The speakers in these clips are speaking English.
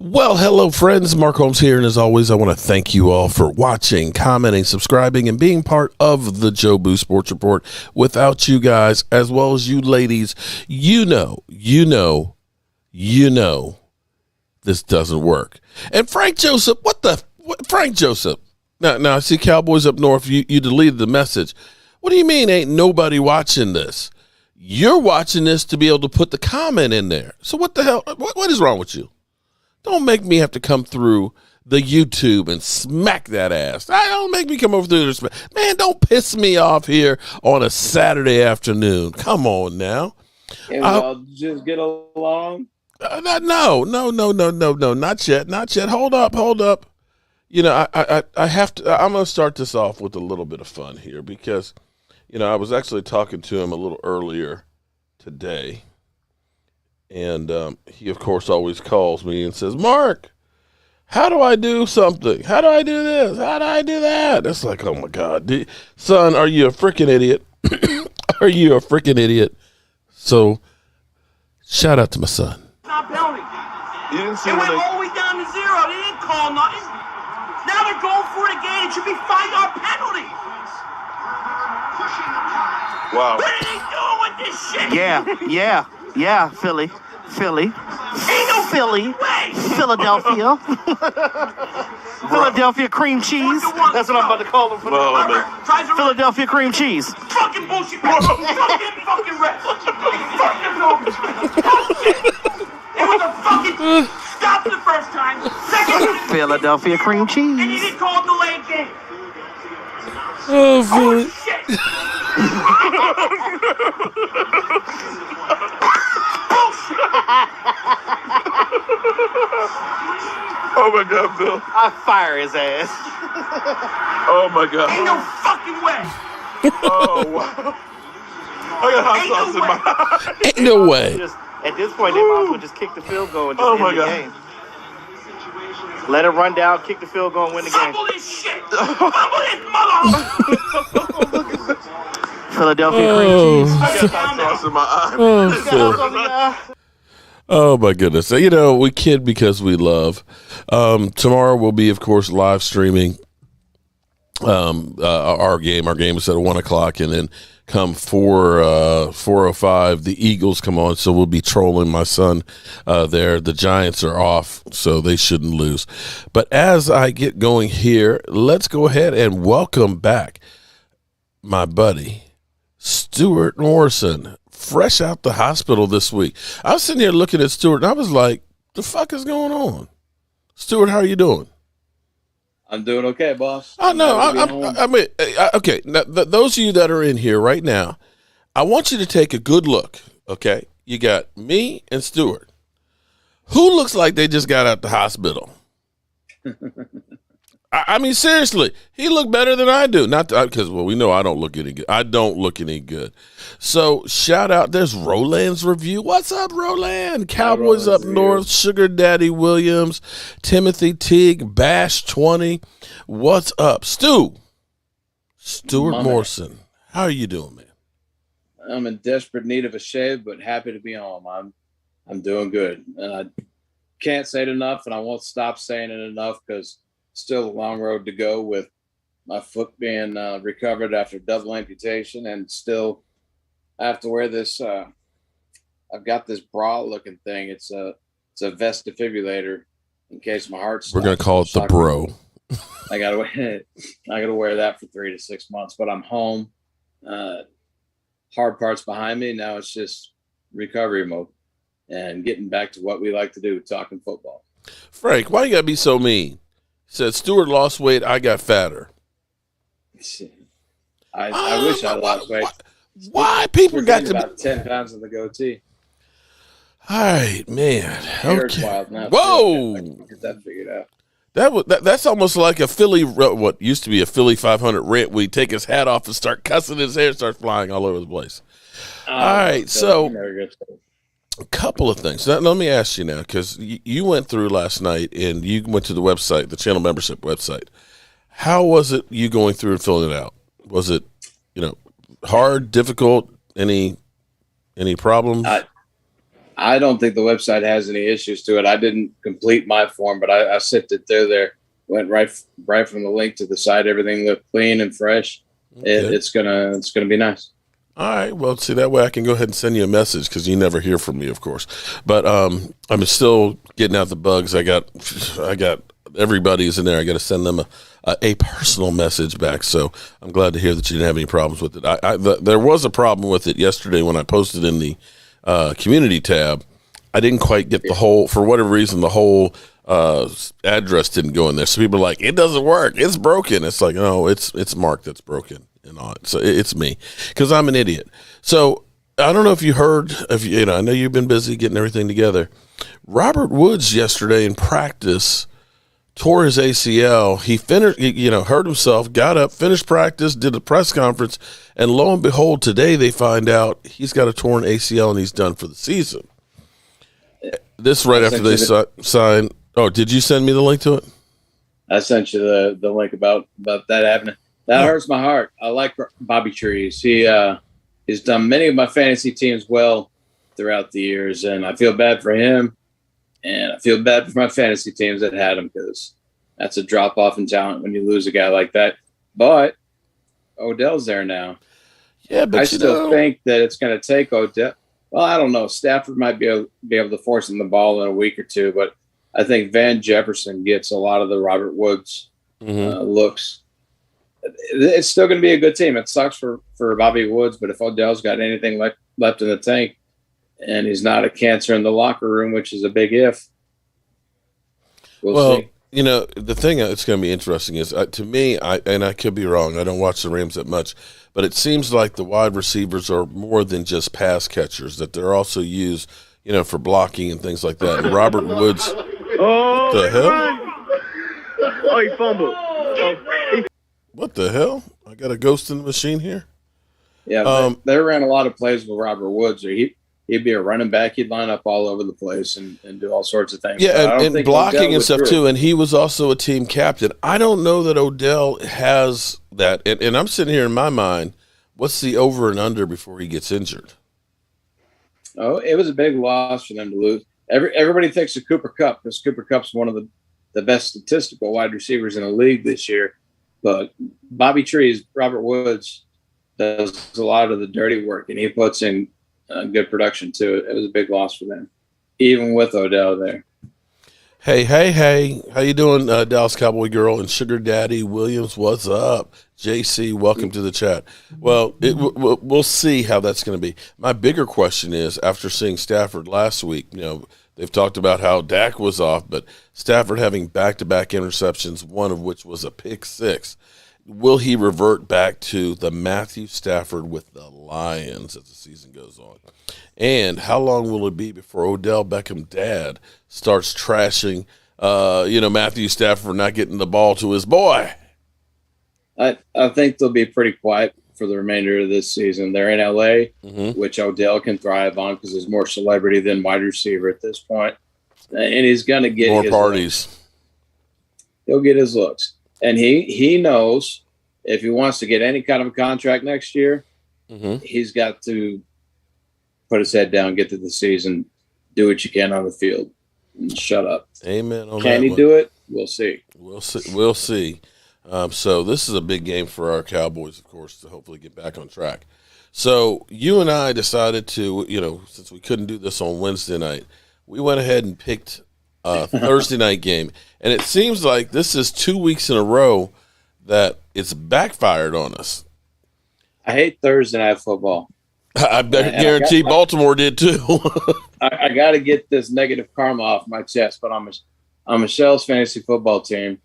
Well, hello, friends. Mark Holmes here, and as always, I want to thank you all for watching, commenting, subscribing, and being part of the Jobu Sports Report. Without you guys, as well as you ladies, you know, this doesn't work. And Frank Joseph, Frank Joseph? Now I see Cowboys up north. You deleted the message. What do you mean ain't nobody watching this? You're watching this to be able to put the comment in there. So what the hell? What is wrong with you? Don't make me have to come through the YouTube and smack that ass. Don't make me come over through this. Man, don't piss me off here on a Saturday afternoon. Come on now. And we'll just get along. No, not yet. Hold up. You know, I have to. I'm going to start this off with a little bit of fun here because, you know, I was actually talking to him a little earlier today. And he, of course, always calls me and says, Mark, how do I do something? How do I do this? How do I do that? It's like, oh, my God. Son, are you a freaking idiot? Are you a freaking idiot? So, shout out to my son. Not penalty. You didn't see it went all the way down to 0. They didn't call nothing. Now they're going for it again. It should be 5-yard penalty. Wow. What are they doing with this shit? Yeah, Philly, Ain't no Philly, way. Philadelphia, Philadelphia cream cheese. That's what I'm about to call them. Tries to Philadelphia cream cheese. fucking bullshit. fucking red. Fucking bullshit. It was a fucking stop the first time. Second time. Philadelphia cream And you cheese. didn't call delayed game. Oh, Philly. Oh, shit. Oh my God, Bill. I fire his ass. Oh my God. Ain't no fucking way. Oh wow. I got hot sauce in my eye. Ain't no way. At this point, they might as well just kick the field goal and just Oh, end my the God. game. Let it run down, kick the field goal, and win the game. Fumble this shit. Fumble this mother. Philadelphia cream cheese. I got hot sauce in my eye. Oh, Phil. Oh, my goodness. You know, we kid because we love. Tomorrow we'll be, of course, live streaming our game. Our game is at 1 o'clock, and then come 4:05, the Eagles come on, so we'll be trolling my son there. The Giants are off, so they shouldn't lose. But as I get going here, let's go ahead and welcome back my buddy, Stuart Morrison, fresh out the hospital this week. I was sitting here looking at Stuart, and I was like, the fuck is going on? Stuart, how are you doing? I'm doing okay, boss. I mean, okay. Now, those of you that are in here right now, I want you to take a good look. Okay, you got me and Stuart. Who looks like they just got out the hospital? I mean, seriously, he looked better than I do. Not because, well, we know I don't look any good. I don't look any good. So shout out. There's Roland's review. What's up, Roland? Cowboys up north. Sugar Daddy Williams, Timothy Teague, Bash 20. What's up, Stuart Morrison? How are you doing, man? I'm in desperate need of a shave, but happy to be home. I'm doing good, and I can't say it enough, and I won't stop saying it enough because still a long road to go with my foot being recovered after double amputation, and still I have to wear this. I've got this bra looking thing. It's a vest defibrillator in case my heart stops. We're gonna call it the bro. I gotta wear that for 3 to 6 months, but I'm home. Hard part's behind me. Now it's just recovery mode and getting back to what we like to do, talking football. Frank, why you gotta be so mean? Said Stuart lost weight, I got fatter. I wish I lost weight. Why people got to about 10 pounds in the goatee? All right, man. Hair's wild now. Whoa, Get that figured out. That's almost like a Philly, what used to be a Philly 500 rant where he take his hat off and start cussing, his hair starts flying all over the place. All right, so a couple of things. Now, let me ask you now, because you went through last night and you went to the website, the channel membership website. How was it you going through and filling it out? Was it, hard, difficult, any problems? I don't think the website has any issues to it. I didn't complete my form, but I sifted through there, went right from the link to the site. Everything looked clean and fresh. Okay. It's gonna be nice. All right. Well, see, that way I can go ahead and send you a message because you never hear from me, of course. But I'm still getting out the bugs. I got everybody's in there. I got to send them a personal message back. So I'm glad to hear that you didn't have any problems with it. There was a problem with it yesterday when I posted in the community tab. I didn't quite get for whatever reason, the whole address didn't go in there. So people are like, it doesn't work. It's broken. It's like, no, it's Mark that's broken and all. So it's me because I'm an idiot. So I don't know if you heard, I know you've been busy getting everything together. Robert Woods yesterday in practice tore his ACL. He finished, hurt himself, got up, finished practice, did a press conference, and lo and behold, today they find out he's got a torn ACL and he's done for the season. This right after they signed. Oh, did you send me the link to it? I sent you the link about that happening. That hurts my heart. I like Bobby Trees. He's done many of my fantasy teams well throughout the years, and I feel bad for him, and I feel bad for my fantasy teams that had him because that's a drop off in talent when you lose a guy like that. But Odell's there now. Yeah, but I still think that it's going to take Odell. Well, I don't know. Stafford might be able to force him the ball in a week or two, but I think Van Jefferson gets a lot of the Robert Woods looks. It's still going to be a good team. It sucks for Bobby Woods, but if Odell's got anything left in the tank and he's not a cancer in the locker room, which is a big if, we'll see. The thing that's going to be interesting is, to me, and I could be wrong, I don't watch the Rams that much, but it seems like the wide receivers are more than just pass catchers, that they're also used, for blocking and things like that. And Robert Woods, what the hell? Oh, he fumbled. What the hell? I got a ghost in the machine here? Yeah, they ran a lot of plays with Robert Woods. Or he'd be a running back. He'd line up all over the place and do all sorts of things. Yeah, and blocking and stuff too. And he was also a team captain. I don't know that Odell has that. And I'm sitting here in my mind, what's the over and under before he gets injured? Oh, it was a big loss for them to lose. Everybody thinks of Cooper Kupp because Cooper Kupp's one of the best statistical wide receivers in the league this year. But Bobby Trees, Robert Woods, does a lot of the dirty work, and he puts in good production too. It was a big loss for them, even with Odell there. Hey, how you doing, Dallas Cowboy girl and Sugar Daddy Williams? What's up? JC, welcome to the chat. Well, we'll see how that's going to be. My bigger question is, after seeing Stafford last week, they've talked about how Dak was off, but Stafford having back-to-back interceptions, one of which was a pick six. Will he revert back to the Matthew Stafford with the Lions as the season goes on? And how long will it be before Odell Beckham dad starts trashing, Matthew Stafford for not getting the ball to his boy? I think they'll be pretty quiet for the remainder of this season. They're in LA, which Odell can thrive on because there's more celebrity than wide receiver at this point. And he's going to get more his parties. Looks. He'll get his looks. And he knows if he wants to get any kind of a contract next year, he's got to put his head down, get to the season, do what you can on the field, and shut up. Amen. Can he do it? We'll see. We'll see. So this is a big game for our Cowboys, of course, to hopefully get back on track. So you and I decided to, since we couldn't do this on Wednesday night, we went ahead and picked a Thursday night game. And it seems like this is 2 weeks in a row that it's backfired on us. I hate Thursday night football. I guarantee Baltimore did too. I got to get this negative karma off my chest, but on Michelle's fantasy football team,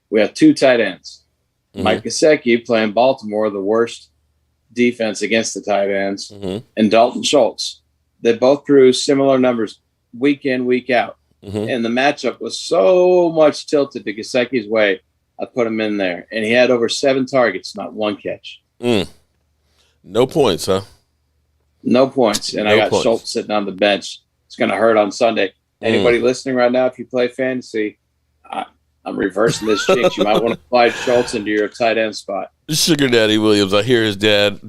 we have two tight ends. Mike Gesicki playing Baltimore, the worst defense against the tight ends, and Dalton Schultz. They both produce similar numbers week in, week out. And the matchup was so much tilted to Gesicki's way, I put him in there. And he had over 7 targets, not one catch. No points, huh? No points. And I got Schultz sitting on the bench. It's going to hurt on Sunday. Anybody listening right now, if you play fantasy, I'm reversing this jinx. You might want to slide Schultz into your tight end spot. Sugar Daddy Williams. I hear his dad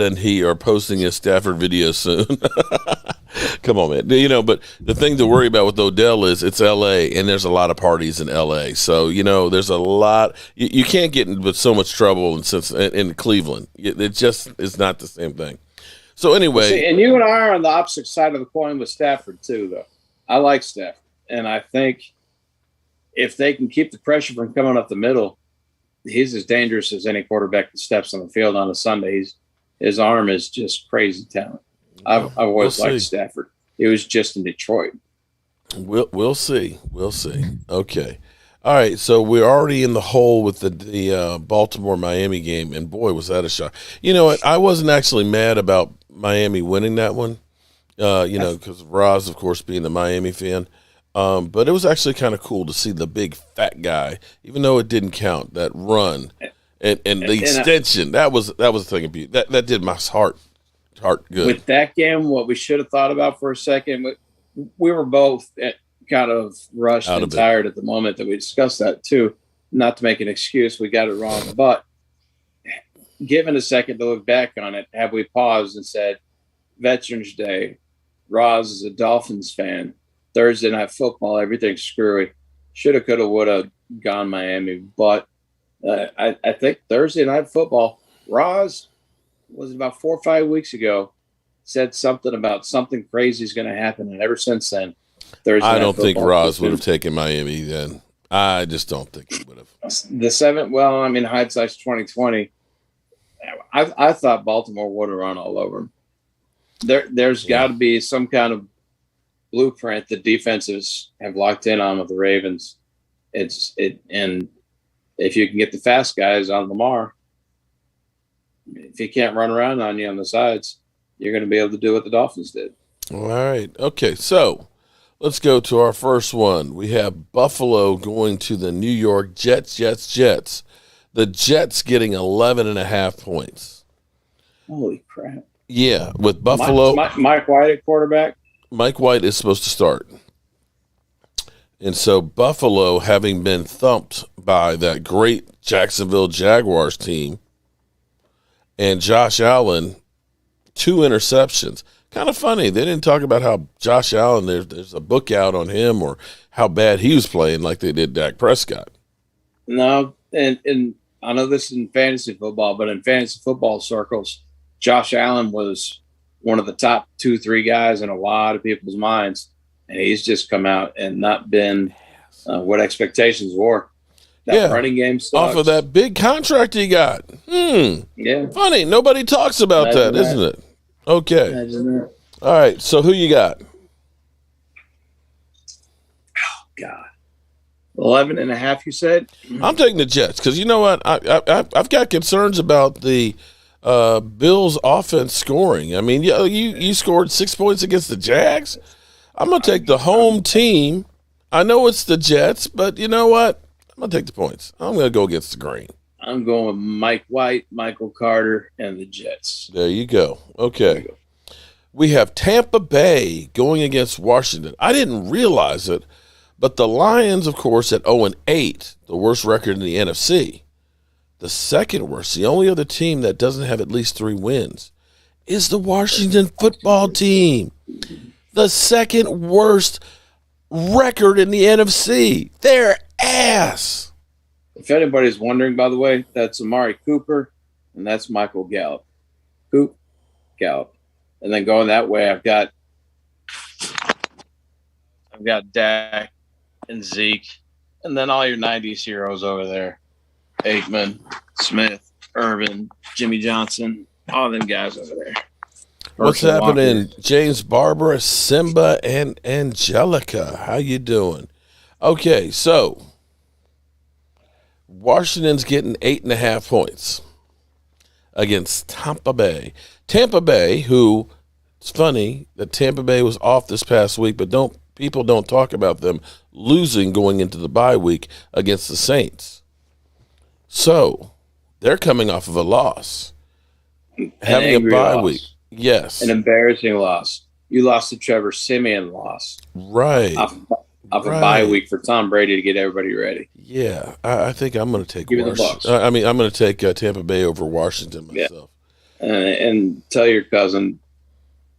and he are posting a Stafford video soon. Come on, man. You know, but the thing to worry about with Odell is it's L.A. and there's a lot of parties in L.A. So, you know, there's a lot. You can't get into so much trouble in Cleveland. It just is not the same thing. So anyway. See, and you and I are on the opposite side of the coin with Stafford too, though. I like Stafford. And I think if they can keep the pressure from coming up the middle, he's as dangerous as any quarterback that steps on the field on a Sunday. His arm is just crazy talent. I've always liked Stafford. He was just in Detroit. We'll see. We'll see. Okay. All right. So we're already in the hole with the Baltimore-Miami game, and boy, was that a shock. You know what? I wasn't actually mad about Miami winning that one, you know, because Roz, of course, being a Miami fan. But it was actually kind of cool to see the big fat guy, even though it didn't count, that run and the extension. That was the thing of beauty. That did my heart good. With that game, what we should have thought about for a second, we were both kind of rushed and tired at the moment that we discussed that too. Not to make an excuse, we got it wrong, but given a second to look back on it, have we paused and said, Veterans Day, Roz is a Dolphins fan, Thursday Night Football, everything's screwy. Shoulda, coulda, woulda gone Miami, but I think Thursday Night Football, Roz was about 4 or 5 weeks ago, said something about something crazy is going to happen, and ever since then, Thursday I Night don't think Football Roz would have taken Miami then. I just don't think he would have. The seventh, well, I mean, hindsight's 2020. I thought Baltimore would have run all over them. There's got to be some kind of blueprint that defenses have locked in on with the Ravens. And if you can get the fast guys on Lamar, if he can't run around on you on the sides, you're going to be able to do what the Dolphins did. All right. Okay, so let's go to our first one. We have Buffalo going to the New York Jets. The Jets getting 11.5 points. Holy crap. Yeah, with Buffalo. Mike White at quarterback. Mike White is supposed to start. And so Buffalo, having been thumped by that great Jacksonville Jaguars team, and Josh Allen, 2 interceptions. Kind of funny. They didn't talk about how Josh Allen, there's a book out on him or how bad he was playing like they did Dak Prescott. No, and I know this is in fantasy football, but in fantasy football circles, Josh Allen was one of the top 2-3 guys in a lot of people's minds, and he's just come out and not been what expectations were. That running game sucks. Off of that big contract he got. Yeah. Funny. Nobody talks about that, isn't it? Okay. All right. So who you got? Oh, God. 11.5, you said? I'm taking the Jets because you know what? I've got concerns about the Bills' offense scoring. I mean, you scored 6 points against the Jags. I'm going to take the home team. I know it's the Jets, but you know what? I'm going to take the points. I'm going to go against the grain. I'm going with Mike White, Michael Carter, and the Jets. There you go. Okay. We have Tampa Bay going against Washington. I didn't realize it, but the Lions, of course, at 0-8, the worst record in the NFC. The second worst, the only other team that doesn't have at least 3 wins, is the Washington football team. The second worst record in the NFC. They're ass. If anybody's wondering, by the way, that's Amari Cooper, and that's Michael Gallup. Gallup. And then going that way, I've got Dak and Zeke, and then all your 90s heroes over there. Aikman, Smith, Irvin, Jimmy Johnson, all them guys over there. What's happening? James Barbara, Simba, and Angelica. How you doing? Okay, so Washington's getting 8.5 points against Tampa Bay. Tampa Bay, who, it's funny that Tampa Bay was off this past week, but people don't talk about them losing going into the bye week against the Saints. So they're coming off of a loss. Having a bye week. Yes. An embarrassing loss. You lost to Trevor Siemian loss. Right. off a bye week for Tom Brady to get everybody ready. Yeah, I think I'm going to take Give me the Washington. Bucs. I'm going to take Tampa Bay over Washington myself. Yeah. And tell your cousin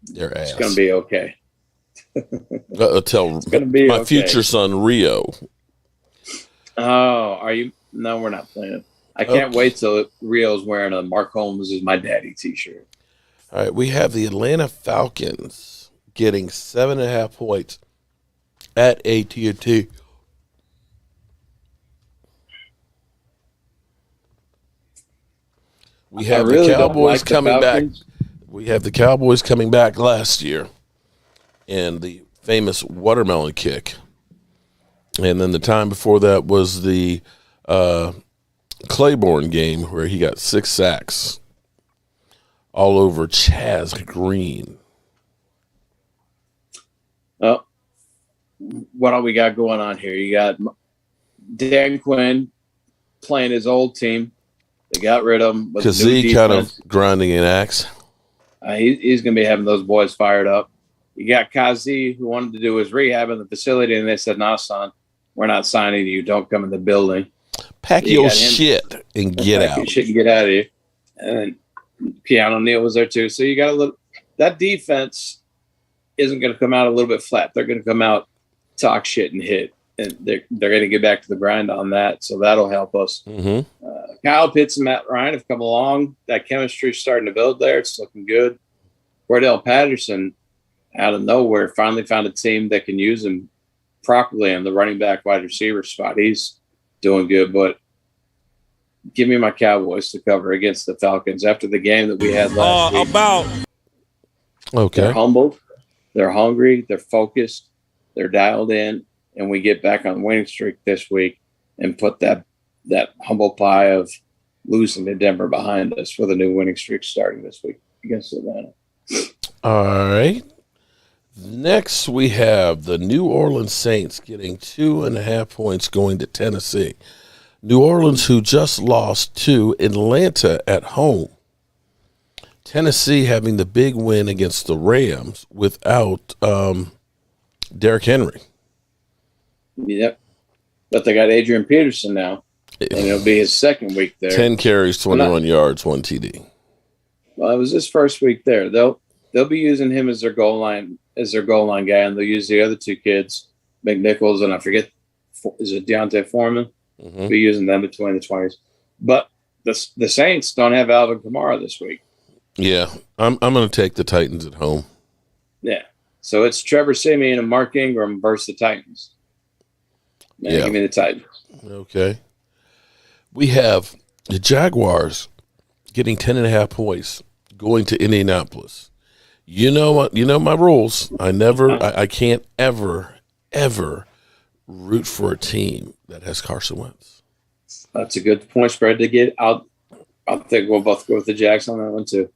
Their ass. it's going to be okay. Tell It's gonna be my okay. future son Rio. Oh, are you? No, we're not playing. I can't wait till Rio's wearing a Mark Holmes is my daddy t-shirt. All right, we have the Atlanta Falcons getting 7.5 points at AT&T. We have the Cowboys coming back. We have the Cowboys coming back last year, and the famous watermelon kick. And then the time before that was the Claiborne game where he got 6 sacks all over Chaz Green. Oh, what do we got going on here? You got Dan Quinn playing his old team. They got rid of him. Kazee kind of grinding an axe. He's going to be having those boys fired up. You got Kazee, who wanted to do his rehab in the facility, and they said, "No, son, we're not signing you. Don't come in the building. Pack your shit and get out. Pack your shit and get out of here." And Keanu Neal was there too. So you got a little. That defense isn't going to come out a little bit flat. They're going to come out, talk shit, and hit, and they're going to get back to the grind on that. So that'll help us. Mm-hmm. Kyle Pitts and Matt Ryan have come along. That chemistry's starting to build there. It's looking good. Cordell Patterson, out of nowhere, finally found a team that can use him properly in the running back wide receiver spot. He's doing good, but give me my Cowboys to cover against the Falcons after the game that we had last week. Okay. They're humbled. They're hungry. They're focused. They're dialed in, and we get back on winning streak this week and put that humble pie of losing to Denver behind us for the new winning streak starting this week against Atlanta. All right. Next, we have the New Orleans Saints getting 2.5 points going to Tennessee. New Orleans, who just lost to Atlanta at home. Tennessee having the big win against the Rams without Derrick Henry. Yep. But they got Adrian Peterson now, and it'll be his second week there. 10 carries, 21 yards, 1 TD. Well, it was his first week there. They'll be using him as their goal line guy, and they'll use the other 2 kids, McNichols and I forget, is it Deontay Foreman? Mm-hmm. Be using them between the 20s. But the Saints don't have Alvin Kamara this week. Yeah, I'm going to take the Titans at home. Yeah. So it's Trevor Siemian and Mark Ingram versus the Titans. Man, give me the Titans. Okay. We have the Jaguars getting 10.5 points going to Indianapolis. You know what? You know my rules. I can't ever root for a team that has Carson Wentz. That's a good point spread to get out. I think we'll both go with the Jags on that one too.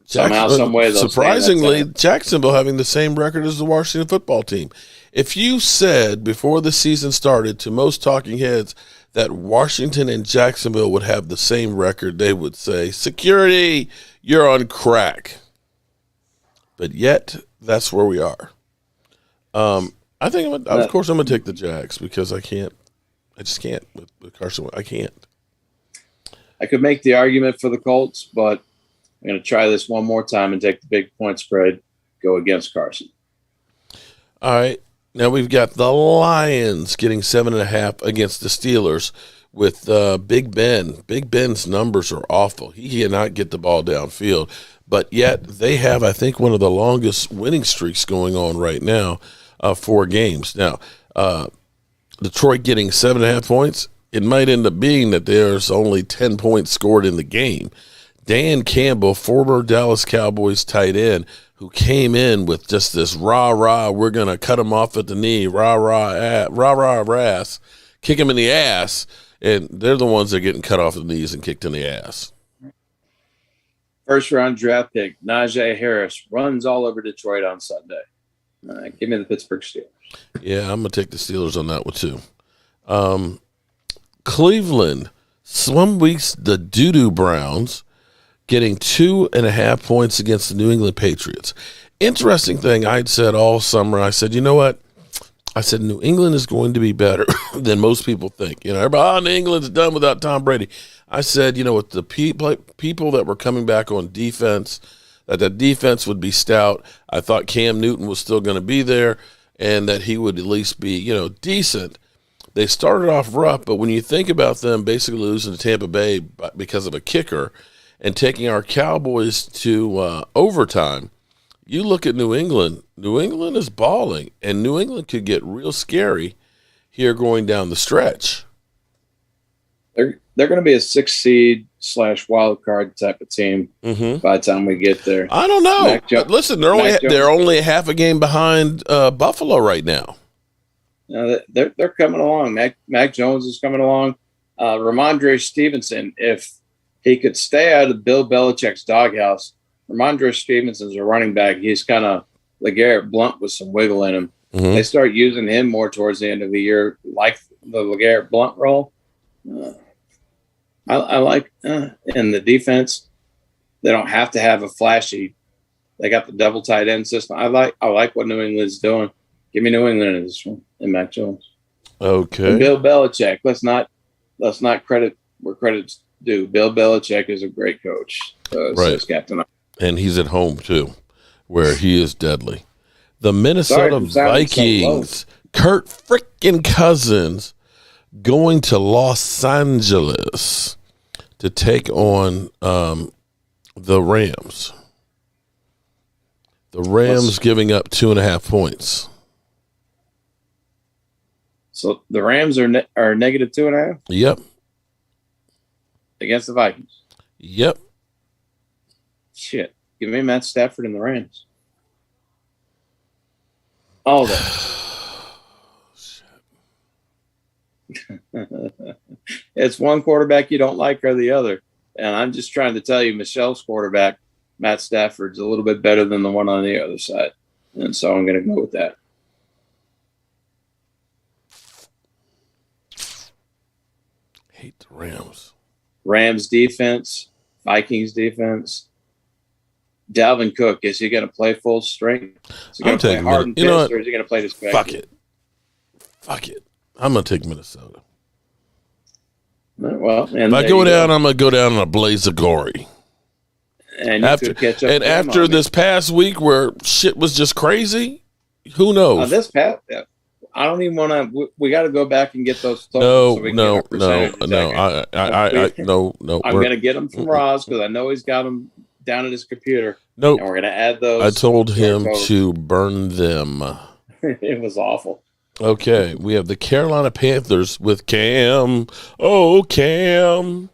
Somehow, some way, surprisingly, Jacksonville having the same record as the Washington football team. If you said before the season started to most talking heads that Washington and Jacksonville would have the same record, they would say, "Security, you're on crack." But yet, that's where we are. I think, of course, I'm going to take the Jags because I just can't with Carson. I can't. I could make the argument for the Colts, but I'm going to try this one more time and take the big point spread, go against Carson. All right. Now we've got the Lions getting 7.5 against the Steelers with Big Ben. Big Ben's numbers are awful. He cannot get the ball downfield, but yet they have, I think, one of the longest winning streaks going on right now, 4 games. Now, Detroit getting 7.5 points, it might end up being that there's only 10 points scored in the game. Dan Campbell, former Dallas Cowboys tight end, who came in with just this rah-rah, we're going to cut him off at the knee, rah-rah, kick him in the ass, and they're the ones that are getting cut off the knees and kicked in the ass. First-round draft pick, Najee Harris, runs all over Detroit on Sunday. Give me the Pittsburgh Steelers. Yeah, I'm going to take the Steelers on that one too. Cleveland, some weeks the doo-doo Browns, getting 2.5 points against the New England Patriots. Interesting thing I'd said all summer, I said, you know what? I said, New England is going to be better than most people think. You know, everybody, New England's done without Tom Brady. I said, you know, with the people that were coming back on defense, that the defense would be stout. I thought Cam Newton was still going to be there and that he would at least be, you know, decent. They started off rough, but when you think about them basically losing to Tampa Bay because of a kicker and taking our Cowboys to overtime, you look at New England. New England is balling, and New England could get real scary here going down the stretch. They're going to be a 6 seed / wild card type of team by the time we get there. I don't know. Listen, they're only a half a game behind Buffalo right now. They're coming along. Mac Jones is coming along. Romandre Stevenson, if he could stay out of Bill Belichick's doghouse, Romandre Stevenson's a running back. He's kind of LeGarrette Blount with some wiggle in him. They start using him more towards the end of the year, like the LeGarrette Blount role. I like in the defense. They don't have to have a flashy. They got the double tight end system. I like what New England's doing. Give me New England in this one and Mac Jones. Okay. And Bill Belichick. Let's not credit where credit's due. Bill Belichick is a great coach. Right. Captain. And he's at home too, where he is deadly. The Minnesota Vikings, Kirk frickin' Cousins, going to Los Angeles to take on the Rams. The Rams giving up 2.5 points. So the Rams are negative 2.5? Yep. Against the Vikings? Yep. Shit. Give me Matt Stafford and the Rams. All that. It's one quarterback you don't like or the other. And I'm just trying to tell you, Michelle's quarterback, Matt Stafford's a little bit better than the one on the other side. And so I'm going to go with that. Hate the Rams. Rams defense, Vikings defense. Dalvin Cook, is he going to play full strength? Is he going to play hard and pissed, or is he going to play this back? Fuck it. I'm going to take Minnesota. Well, and if I go down, I'm going to go down in a blaze of glory. And you could catch up. And after this past week where shit was just crazy, who knows? I don't even want to. We got to go back and get those. No. I'm going to get them from Roz because I know he's got them down at his computer. Nope. And we're going to add those. I told him to burn them. It was awful. Okay, we have the Carolina Panthers with Cam. Oh, Cam.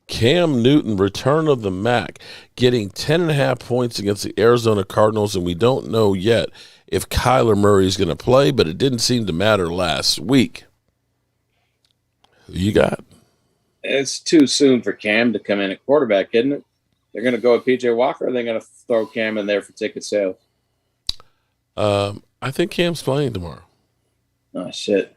Cam Newton, return of the Mac, getting 10.5 points against the Arizona Cardinals, and we don't know yet if Kyler Murray is going to play, but it didn't seem to matter last week. Who you got? It's too soon for Cam to come in at quarterback, isn't it? They're going to go with P.J. Walker, or they're going to throw Cam in there for ticket sales? I think Cam's playing tomorrow. Oh, shit.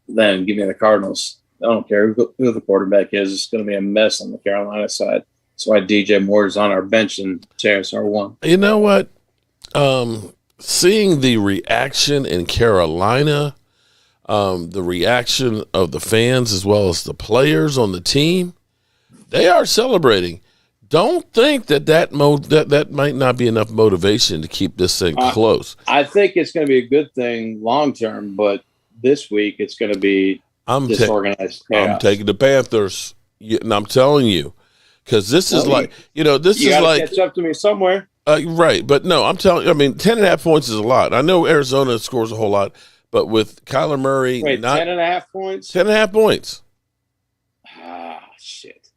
Then give me the Cardinals. I don't care who the quarterback is. It's going to be a mess on the Carolina side. That's why DJ Moore is on our bench in JSR 1. You know what? Seeing the reaction in Carolina, the reaction of the fans as well as the players on the team, they are celebrating. Don't think that might not be enough motivation to keep this thing close. I think it's going to be a good thing long term, but this week it's going to be disorganized chaos. I'm taking the Panthers, and I'm telling you, because this is like catch up to me somewhere. Right, but no, I'm telling you, I mean, 10.5 points is a lot. I know Arizona scores a whole lot, but with Kyler Murray, 10.5 points? 10.5 points. Shit.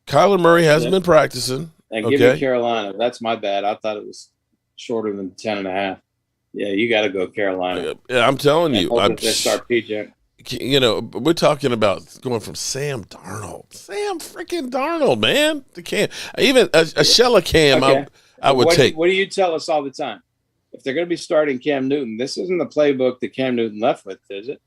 Kyler Murray hasn't been practicing. And give me Carolina. That's my bad. I thought it was shorter than 10.5. Yeah, you got to go Carolina. Yeah, I'm telling you. They start PJ. You know, we're talking about going from Sam freaking Darnold, man. To Cam. Even a shell of Cam, okay. I would take. What do you tell us all the time? If they're going to be starting Cam Newton, this isn't the playbook that Cam Newton left with, is it?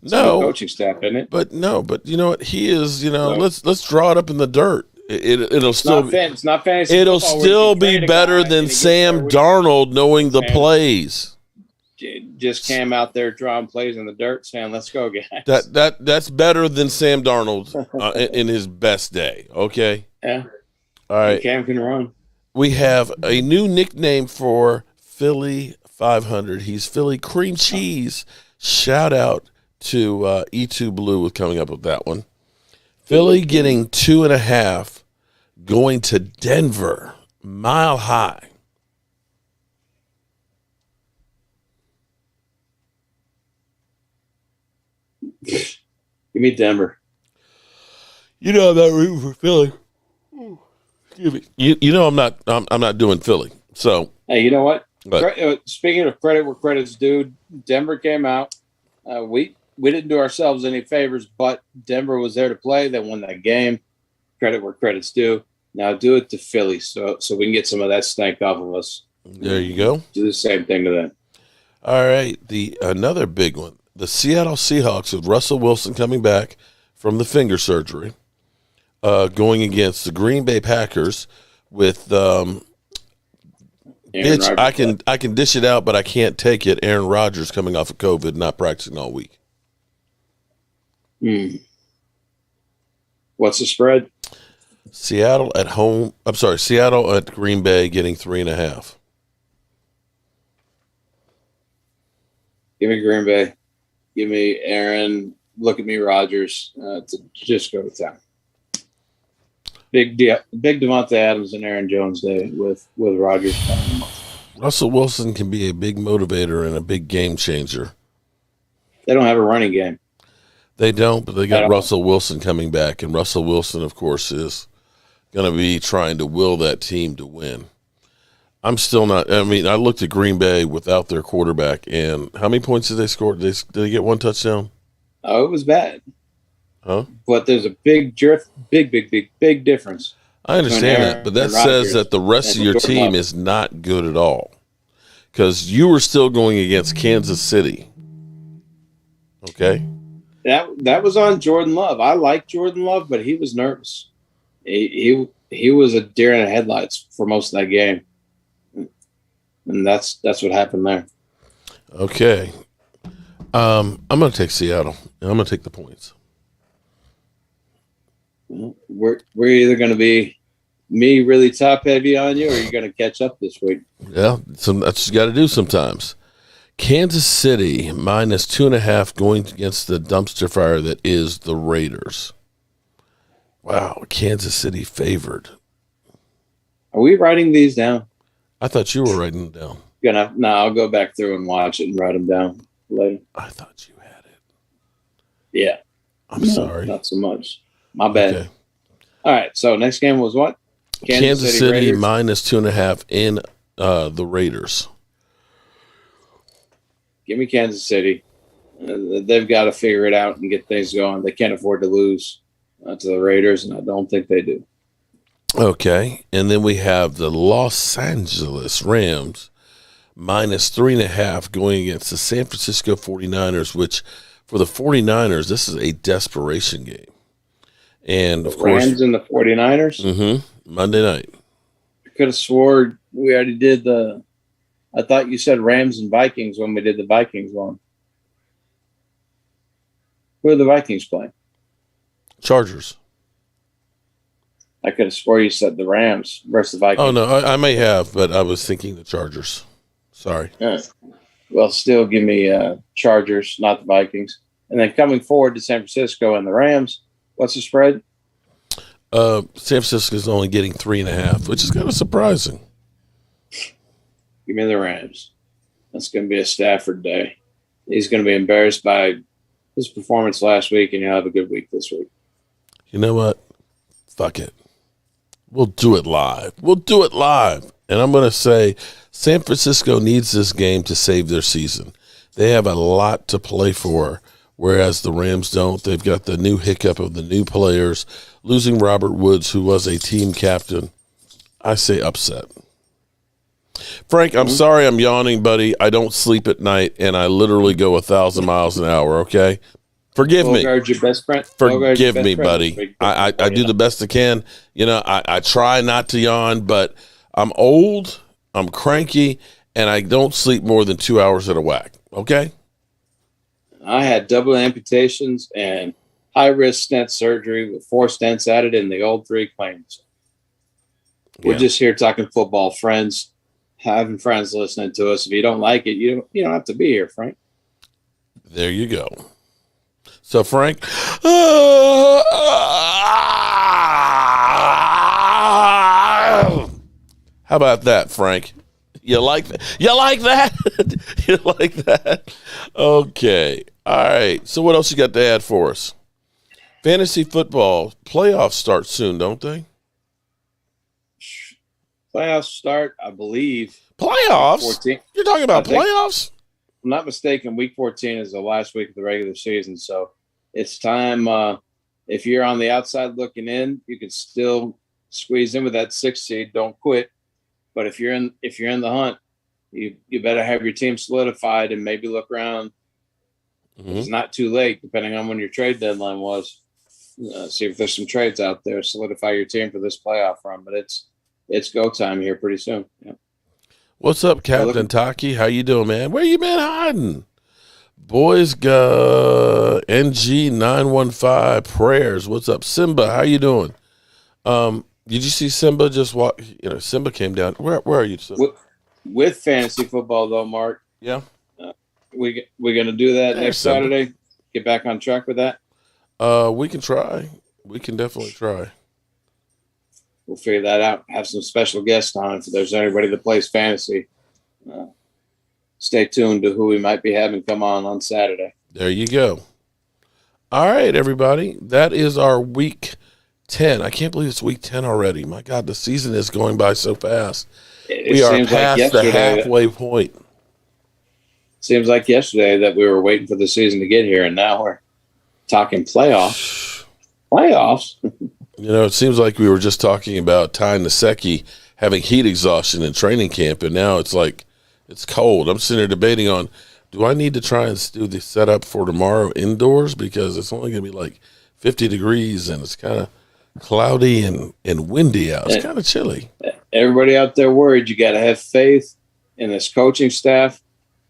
No coaching staff, isn't it? But you know what? He is. You know, let's draw it up in the dirt. It'll still. It's not fantasy. It'll still be better than Sam Darnold knowing the plays. just came out there drawing plays in the dirt, saying, "Let's go, guys." That's better than Sam Darnold in his best day. Okay. Yeah. All right. Cam can run. We have a new nickname for Philly 500. He's Philly Cream Cheese. Shout out to E2 Blue with coming up with that one. Philly getting 2.5, going to Denver, Mile High. Give me Denver. You know I'm not rooting for Philly. Excuse me. You know I'm not doing Philly. So hey, you know what? But, Speaking of credit where credit's due, Denver came out. We didn't do ourselves any favors, but Denver was there to play. They won that game. Credit where credit's due. Now do it to Philly, so we can get some of that stank off of us. there you go. Do the same thing to them. All right, another big one. The Seattle Seahawks with Russell Wilson coming back from the finger surgery, going against the Green Bay Packers with bitch, I can dish it out, but I can't take it. Aaron Rodgers coming off of COVID, not practicing all week. What's the spread? Seattle at home. I'm sorry, Seattle at Green Bay getting 3.5. Give me Green Bay. Give me Aaron. Look at me, Rodgers. To just go to town. Big Devontae Adams and Aaron Jones day with Rodgers. Russell Wilson can be a big motivator and a big game changer. They don't have a running game. They don't, but they got Russell Wilson coming back, and Russell Wilson, of course, is going to be trying to will that team to win. I'm still not. I mean, I looked at Green Bay without their quarterback, and how many points did they score? Did they get one touchdown? Oh, it was bad. Huh? But there's a big difference. I understand that, but that says that the rest of your team is not good at all, because you were still going against Kansas City. Okay. That was on Jordan Love. I like Jordan Love, but he was nervous. He was a deer in the headlights for most of that game, and that's what happened there. Okay, I'm going to take Seattle, and I'm going to take the points. We're either going to be me really top heavy on you, or you're going to catch up this week. Yeah, that's what you got to do sometimes. Kansas City minus 2.5 going against the dumpster fire that is the Raiders. Wow, Kansas City favored. Are we writing these down? I thought you were writing them down. No, I'll go back through and watch it and write them down later. I thought you had it. Yeah. I'm sorry. Not so much. My bad. Okay. All right, so next game was what? Kansas City minus 2.5 in the Raiders. Give me Kansas City. They've got to figure it out and get things going. They can't afford to lose to the Raiders, and I don't think they do. Okay, and then we have the Los Angeles Rams minus 3.5 going against the San Francisco 49ers, which for the 49ers, this is a desperation game. And, of course, Rams and the 49ers? Monday night. I could have swore we already did I thought you said Rams and Vikings when we did the Vikings one. Who are the Vikings playing? Chargers. I could have swore you said the Rams versus the Vikings. Oh, no, I may have, but I was thinking the Chargers. Sorry. Well, still give me Chargers, not the Vikings. And then coming forward to San Francisco and the Rams, what's the spread? San Francisco is only getting 3.5, which is kind of surprising. Give me the Rams. That's going to be a Stafford day. He's going to be embarrassed by his performance last week, and he'll have a good week this week. You know what? Fuck it. We'll do it live. And I'm going to say San Francisco needs this game to save their season. They have a lot to play for, whereas the Rams don't. They've got the new hiccup of the new players, losing Robert Woods, who was a team captain. I say upset. Frank, I'm sorry I'm yawning, buddy. I don't sleep at night, and I literally go 1,000 miles an hour, okay? Forgive me. Your best friend. Forgive me, buddy. I do the best I can. You know, I try not to yawn, but I'm old, I'm cranky, and I don't sleep more than 2 hours at a whack. Okay. I had double amputations and high-risk stent surgery with 4 stents added in the old 3 claims. We're just here talking football, friends, having friends listening to us. If you don't like it, you don't have to be here, Frank. There you go. So, Frank, how about that, Frank? You like that? You like that? You like that? Okay. All right. So what else you got to add for us? Fantasy football playoffs start soon, don't they? Playoffs start, I believe. Playoffs? 14. You're talking about playoffs? If I'm not mistaken, week 14 is the last week of the regular season. So it's time. If you're on the outside looking in, you can still squeeze in with that 6th seed. Don't quit. But if you're in the hunt, you better have your team solidified and maybe look around. Mm-hmm. It's not too late, depending on when your trade deadline was. See if there's some trades out there. Solidify your team for this playoff run. But it's go time here pretty soon. Yeah. What's up, Captain Taki? How you doing, man? Where you been hiding? Boys got NG915 prayers. What's up, Simba? How you doing? Did you see Simba just walk? Simba came down. Where are you, Simba? With fantasy football, though, Mark. Yeah. We're gonna do that next Saturday. Get back on track with that. We can try. We can definitely try. We'll figure that out. Have some special guests on if there's anybody that plays fantasy. Stay tuned to who we might be having come on Saturday. There you go. All right, everybody. That is our week 10. I can't believe it's week 10 already. My God, the season is going by so fast. We are past the halfway point. Seems like yesterday that we were waiting for the season to get here, and now we're talking playoffs. Playoffs? It seems like we were just talking about Ty Nsekhe having heat exhaustion in training camp, and now it's like it's cold. I'm sitting there debating on, do I need to try and do the setup for tomorrow indoors because it's only going to be like 50 degrees and it's kind of cloudy and windy out. It's kind of chilly. Everybody out there worried. You got to have faith in this coaching staff.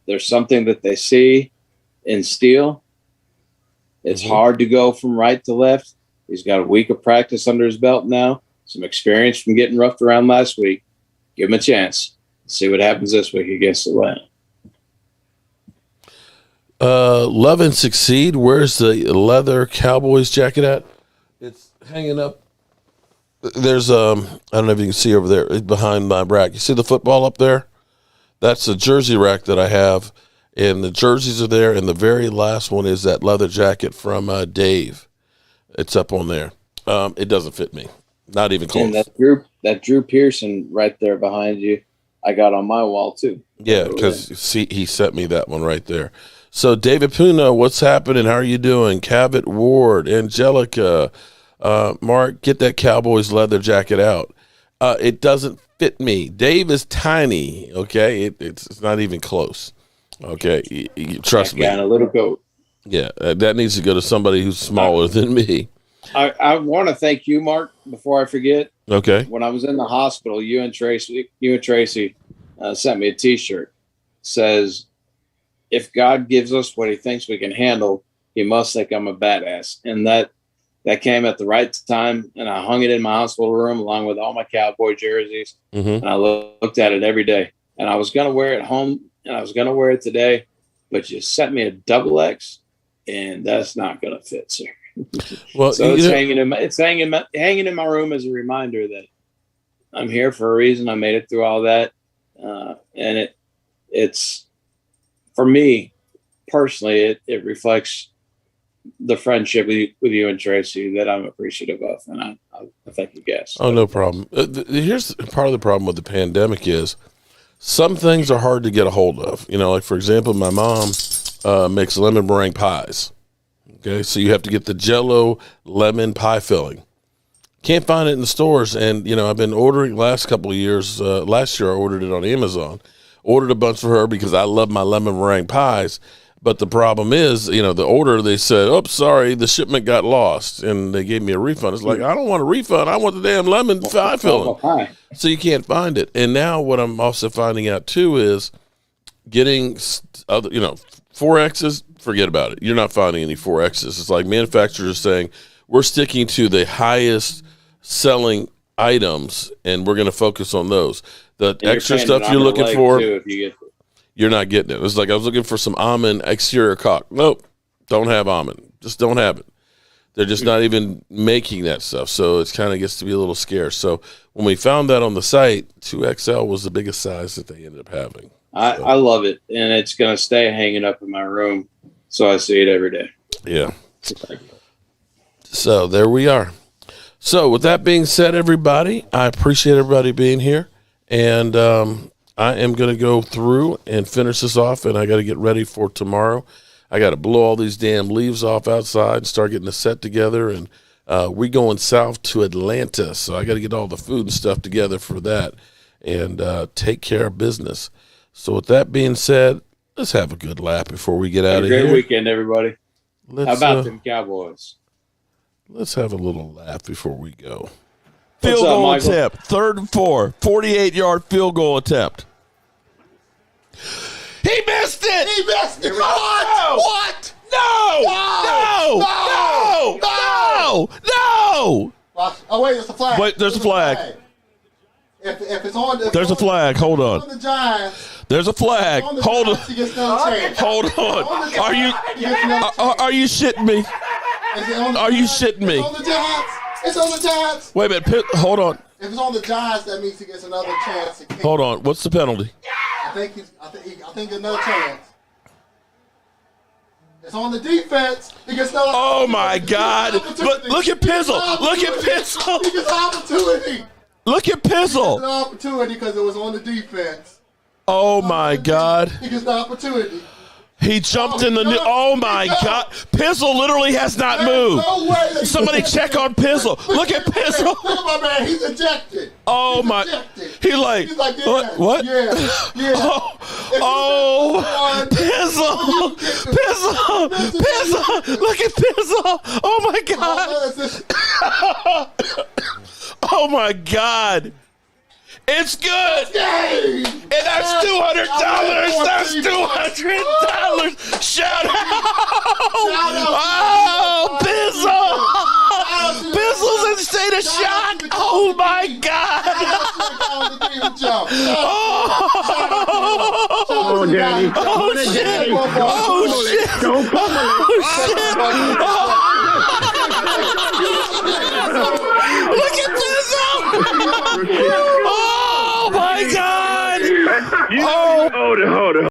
There's something that they see in Steele. It's hard to go from right to left. He's got a week of practice under his belt now, some experience from getting roughed around last week. Give him a chance. See what happens this week against Atlanta. Love and Succeed. Where's the leather Cowboys jacket at? It's hanging up. There's I don't know if you can see over there. It's behind my rack. You see the football up there? That's the jersey rack that I have, and the jerseys are there. And the very last one is that leather jacket from Dave. It's up on there. It doesn't fit me, not even close. And that Drew Pearson right there behind you, I got on my wall too. Yeah, because he sent me that one right there. So David Puno, what's happening? How are you doing? Cabot Ward, Angelica, Mark, get that Cowboys leather jacket out. It doesn't fit me. Dave is tiny. Okay, it's not even close. Okay, you trust me. And a little goat. Yeah, that needs to go to somebody who's smaller than me. I want to thank you, Mark, before I forget. Okay. When I was in the hospital, you and Tracy sent me a T-shirt. Says, if God gives us what he thinks we can handle, he must think I'm a badass. And that came at the right time, and I hung it in my hospital room along with all my Cowboy jerseys. And I looked at it every day. And I was going to wear it home, and I was going to wear it today, but you sent me a XXL, and that's not going to fit, sir. Well, so it's hanging in my room as a reminder that I'm here for a reason. I made it through all that, and it's for me personally. It reflects the friendship with you and Tracy that I'm appreciative of, and I thank you guys. Oh, no problem. Here's part of the problem with the pandemic is some things are hard to get a hold of. Like for example, my mom makes lemon meringue pies. Okay, so you have to get the Jell-O lemon pie filling. Can't find it in the stores, and I've been ordering last couple of years. Last year I ordered it on Amazon. Ordered a bunch for her because I love my lemon meringue pies. But the problem is, the order, they said, "Oh, sorry, the shipment got lost," and they gave me a refund. It's like, I don't want a refund. I want the damn lemon pie filling. So you can't find it. And now what I'm also finding out too is getting other, 4Xs, forget about it. You're not finding any 4Xs. It's like manufacturers saying, we're sticking to the highest selling items, and we're going to focus on those. The extra stuff you're looking for, you're not getting it. It's like I was looking for some almond exterior caulk. Nope, don't have almond. Just don't have it. They're just not even making that stuff, so it kind of gets to be a little scarce. So when we found that on the site, 2XL was the biggest size that they ended up having. I love it, and it's going to stay hanging up in my room, so I see it every day. Yeah. So there we are. So with that being said, everybody, I appreciate everybody being here, and I am going to go through and finish this off, and I got to get ready for tomorrow. I got to blow all these damn leaves off outside and start getting the set together, and we going south to Atlanta, so I got to get all the food and stuff together for that and take care of business. So with that being said, let's have a good laugh before we get out of here. Great weekend, everybody. How about them Cowboys? Let's have a little laugh before we go. Field goal attempt, 3rd and 4, 48-yard field goal attempt. He missed it! He missed it! What? What? No! No! Oh, wait, there's a flag. Wait, there's a flag. If it's on, there's a flag. Hold on. On the Giants. There's a flag. Hold on. Hold on. Are you shitting me? Are you shitting me? It's on the Giants. It's on the Giants. Wait a minute. Hold on. If it's on the Giants, that means he gets another chance. Hold on. What's the penalty? I think another chance. It's on the defense. He gets no. Oh my God! Look at Pizzle. Look at Pizzle. He gets opportunity. Look at Pizzle. He gets an opportunity because it was on the defense. Oh my God! He gets the opportunity. He jumped in the new. Oh my God! Pizzle literally has not moved. No way. Somebody check on Pizzle. Look at Pizzle. Look at my man. He's ejected. Oh my! He's like yeah, what? Yeah. Pizzle! Pizzle! Look at Pizzle! Oh my God! Oh my God! It's good! And that's $200! That's $200! Shout out! Oh, Pizzle! Pizzle's in state of shock! Oh my God! Oh, Daddy. Oh, shit! Oh, shit! Look at Pizzle! Oh, my God! Hold it.